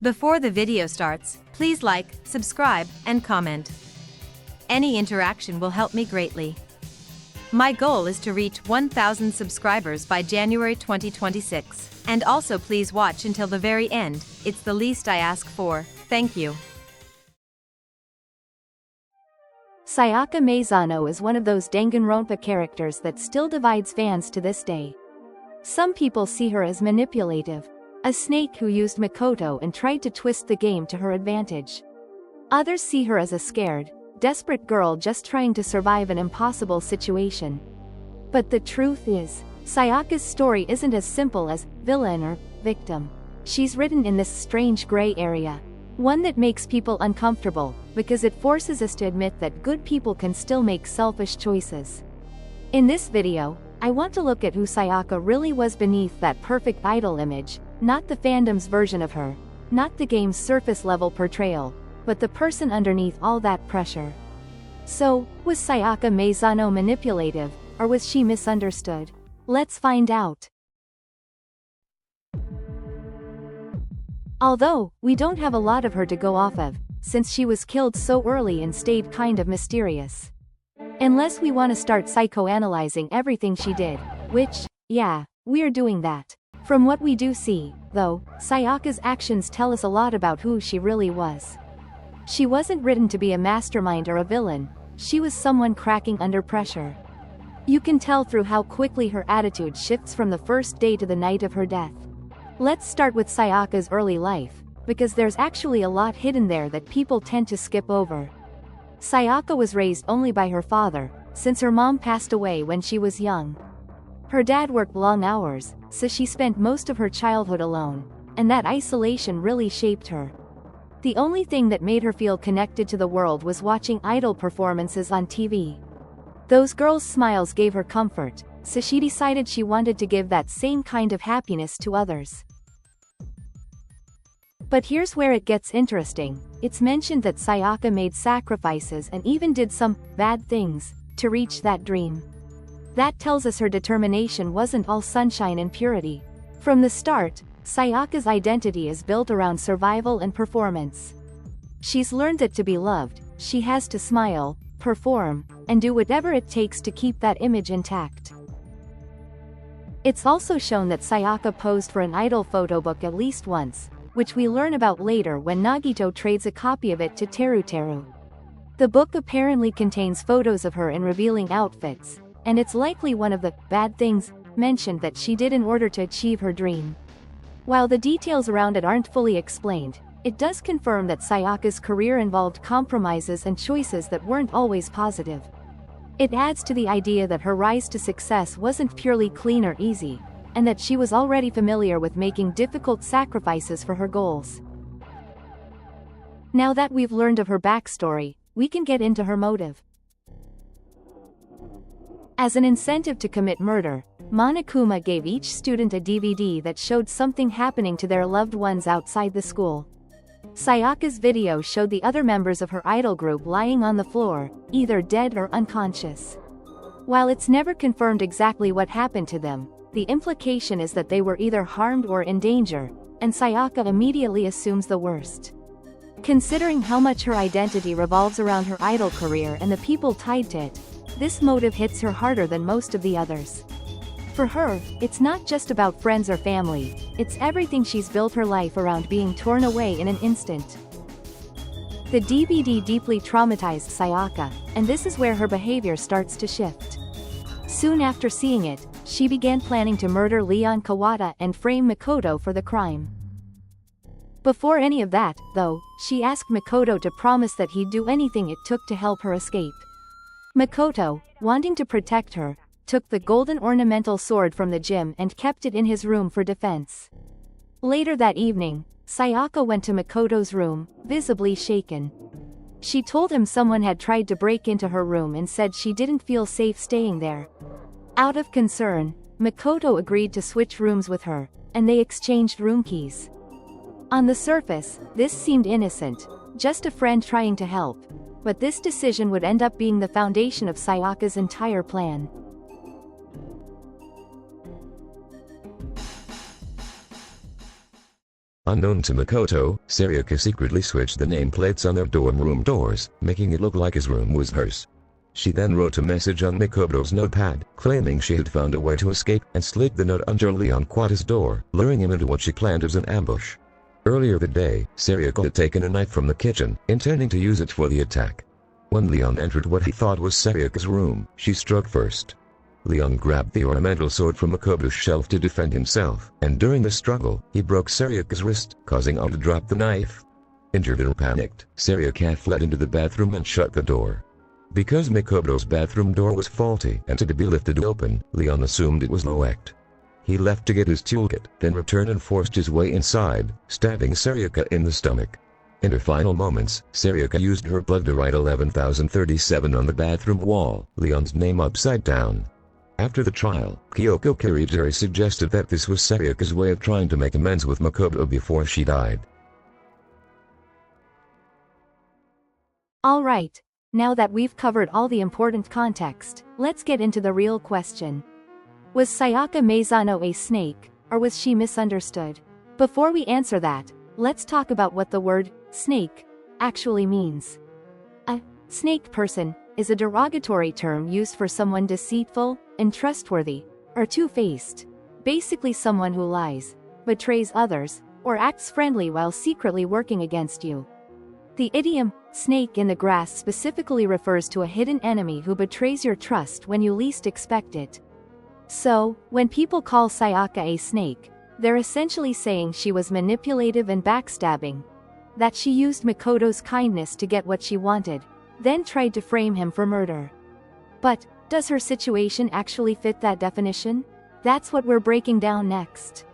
Before the video starts, please like, subscribe, and comment. Any interaction will help me greatly. My goal is to reach 1,000 subscribers by January 2026. And also please watch until the very end, it's the least I ask for, thank you. Sayaka Maizono is one of those Danganronpa characters that still divides fans to this day. Some people see her as manipulative, a snake who used Makoto and tried to twist the game to her advantage. Others see her as a scared, desperate girl just trying to survive an impossible situation. But the truth is, Sayaka's story isn't as simple as villain or victim. She's written in this strange gray area, one that makes people uncomfortable, because it forces us to admit that good people can still make selfish choices. In this video, I want to look at who Sayaka really was beneath that perfect idol image, not the fandom's version of her, not the game's surface-level portrayal, but the person underneath all that pressure. So, was Sayaka Maizono manipulative, or was she misunderstood? Let's find out. Although, we don't have a lot of her to go off of, since she was killed so early and stayed kind of mysterious. Unless we want to start psychoanalyzing everything she did, which, yeah, we're doing that. From what we do see, though, Sayaka's actions tell us a lot about who she really was. She wasn't written to be a mastermind or a villain, she was someone cracking under pressure. You can tell through how quickly her attitude shifts from the first day to the night of her death. Let's start with Sayaka's early life, because there's actually a lot hidden there that people tend to skip over. Sayaka was raised only by her father, since her mom passed away when she was young. Her dad worked long hours, so she spent most of her childhood alone, and that isolation really shaped her. The only thing that made her feel connected to the world was watching idol performances on TV. Those girls' smiles gave her comfort, so she decided she wanted to give that same kind of happiness to others. But here's where it gets interesting. It's mentioned that Sayaka made sacrifices and even did some bad things to reach that dream. That tells us her determination wasn't all sunshine and purity. From the start, Sayaka's identity is built around survival and performance. She's learned that to be loved, she has to smile, perform, and do whatever it takes to keep that image intact. It's also shown that Sayaka posed for an idol photo book at least once, which we learn about later when Nagito trades a copy of it to Teru. The book apparently contains photos of her in revealing outfits, and it's likely one of the bad things mentioned that she did in order to achieve her dream. While the details around it aren't fully explained, it does confirm that Sayaka's career involved compromises and choices that weren't always positive. It adds to the idea that her rise to success wasn't purely clean or easy, and that she was already familiar with making difficult sacrifices for her goals. Now that we've learned of her backstory, we can get into her motive. As an incentive to commit murder, Monokuma gave each student a DVD that showed something happening to their loved ones outside the school. Sayaka's video showed the other members of her idol group lying on the floor, either dead or unconscious. While it's never confirmed exactly what happened to them, the implication is that they were either harmed or in danger, and Sayaka immediately assumes the worst. Considering how much her identity revolves around her idol career and the people tied to it, this motive hits her harder than most of the others. For her, it's not just about friends or family, it's everything she's built her life around being torn away in an instant. The DVD deeply traumatized Sayaka, and this is where her behavior starts to shift. Soon after seeing it, she began planning to murder Leon Kawata and frame Makoto for the crime. Before any of that, though, she asked Makoto to promise that he'd do anything it took to help her escape. Makoto, wanting to protect her, took the golden ornamental sword from the gym and kept it in his room for defense. Later that evening, Sayaka went to Makoto's room, visibly shaken. She told him someone had tried to break into her room and said she didn't feel safe staying there. Out of concern, Makoto agreed to switch rooms with her, and they exchanged room keys. On the surface, this seemed innocent, just a friend trying to help, but this decision would end up being the foundation of Sayaka's entire plan. Unknown to Makoto, Sayaka secretly switched the nameplates on their dorm room doors, making it look like his room was hers. She then wrote a message on Makoto's notepad, claiming she had found a way to escape, and slid the note under Leon Quata's door, luring him into what she planned as an ambush. Earlier that day, Sayaka had taken a knife from the kitchen, intending to use it for the attack. When Leon entered what he thought was Sayaka's room, she struck first. Leon grabbed the ornamental sword from Makoto's shelf to defend himself, and during the struggle, he broke Sayaka's wrist, causing her to drop the knife. Injured and panicked, Sayaka fled into the bathroom and shut the door. Because Makoto's bathroom door was faulty and had to be lifted open, Leon assumed it was locked. He left to get his toolkit, then returned and forced his way inside, stabbing Sayaka in the stomach. In her final moments, Sayaka used her blood to write 11,037 on the bathroom wall, Leon's name upside down. After the trial, Kyoko Kirijiri suggested that this was Sayaka's way of trying to make amends with Makoto before she died. Alright, now that we've covered all the important context, let's get into the real question. Was Sayaka Maizono a snake, or was she misunderstood? Before we answer that, let's talk about what the word snake actually means. A snake person is a derogatory term used for someone deceitful, untrustworthy, or two-faced. Basically someone who lies, betrays others, or acts friendly while secretly working against you. The idiom, snake in the grass, specifically refers to a hidden enemy who betrays your trust when you least expect it. So, when people call Sayaka a snake, they're essentially saying she was manipulative and backstabbing. That she used Makoto's kindness to get what she wanted, then tried to frame him for murder. But, does her situation actually fit that definition? That's what we're breaking down next.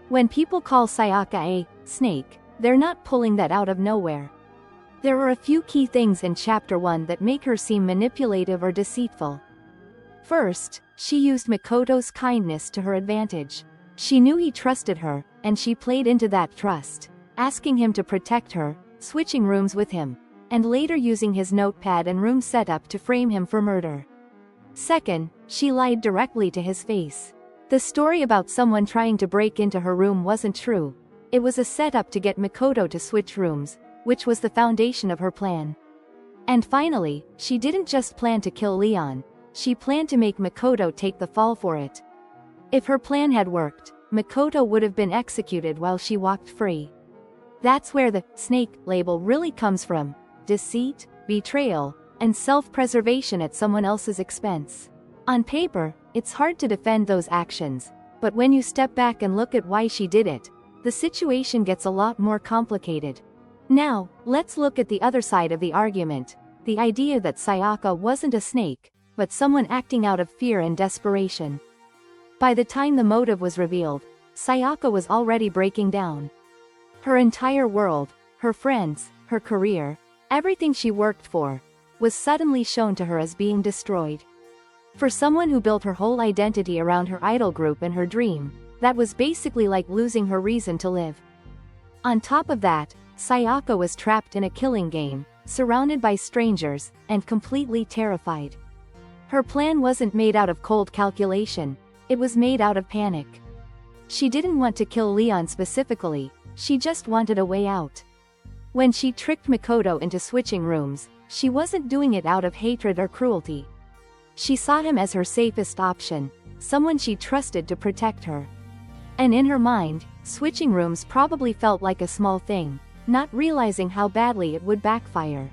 When people call Sayaka a snake, they're not pulling that out of nowhere. There are a few key things in Chapter 1 that make her seem manipulative or deceitful. First, she used Makoto's kindness to her advantage. She knew he trusted her, and she played into that trust, asking him to protect her, switching rooms with him, and later using his notepad and room setup to frame him for murder. Second, she lied directly to his face. The story about someone trying to break into her room wasn't true. It was a setup to get Makoto to switch rooms, which was the foundation of her plan. And finally, she didn't just plan to kill Leon, she planned to make Makoto take the fall for it. If her plan had worked, Makoto would have been executed while she walked free. That's where the snake label really comes from: deceit, betrayal, and self-preservation at someone else's expense. On paper, it's hard to defend those actions, but when you step back and look at why she did it, the situation gets a lot more complicated. Now, let's look at the other side of the argument, the idea that Sayaka wasn't a snake, but someone acting out of fear and desperation. By the time the motive was revealed, Sayaka was already breaking down. Her entire world, her friends, her career, everything she worked for, was suddenly shown to her as being destroyed. For someone who built her whole identity around her idol group and her dream, that was basically like losing her reason to live. On top of that, Sayaka was trapped in a killing game, surrounded by strangers, and completely terrified. Her plan wasn't made out of cold calculation, it was made out of panic. She didn't want to kill Leon specifically, she just wanted a way out. When she tricked Makoto into switching rooms, she wasn't doing it out of hatred or cruelty. She saw him as her safest option, someone she trusted to protect her. And in her mind, switching rooms probably felt like a small thing, not realizing how badly it would backfire.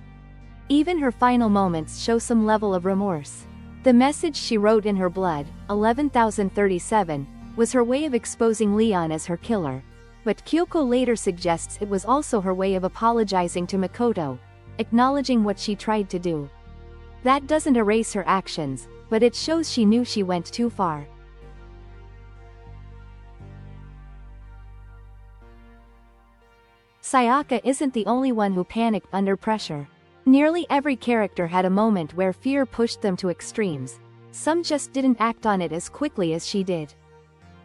Even her final moments show some level of remorse. The message she wrote in her blood, 11,037, was her way of exposing Leon as her killer. But Kyoko later suggests it was also her way of apologizing to Makoto, acknowledging what she tried to do. That doesn't erase her actions, but it shows she knew she went too far. Sayaka isn't the only one who panicked under pressure. Nearly every character had a moment where fear pushed them to extremes. Some just didn't act on it as quickly as she did.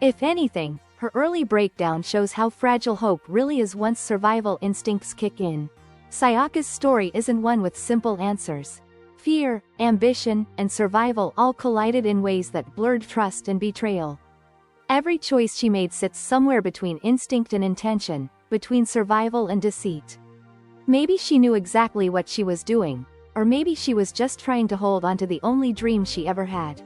If anything, her early breakdown shows how fragile hope really is once survival instincts kick in. Sayaka's story isn't one with simple answers. Fear, ambition, and survival all collided in ways that blurred trust and betrayal. Every choice she made sits somewhere between instinct and intention, between survival and deceit. Maybe she knew exactly what she was doing, or maybe she was just trying to hold onto the only dream she ever had.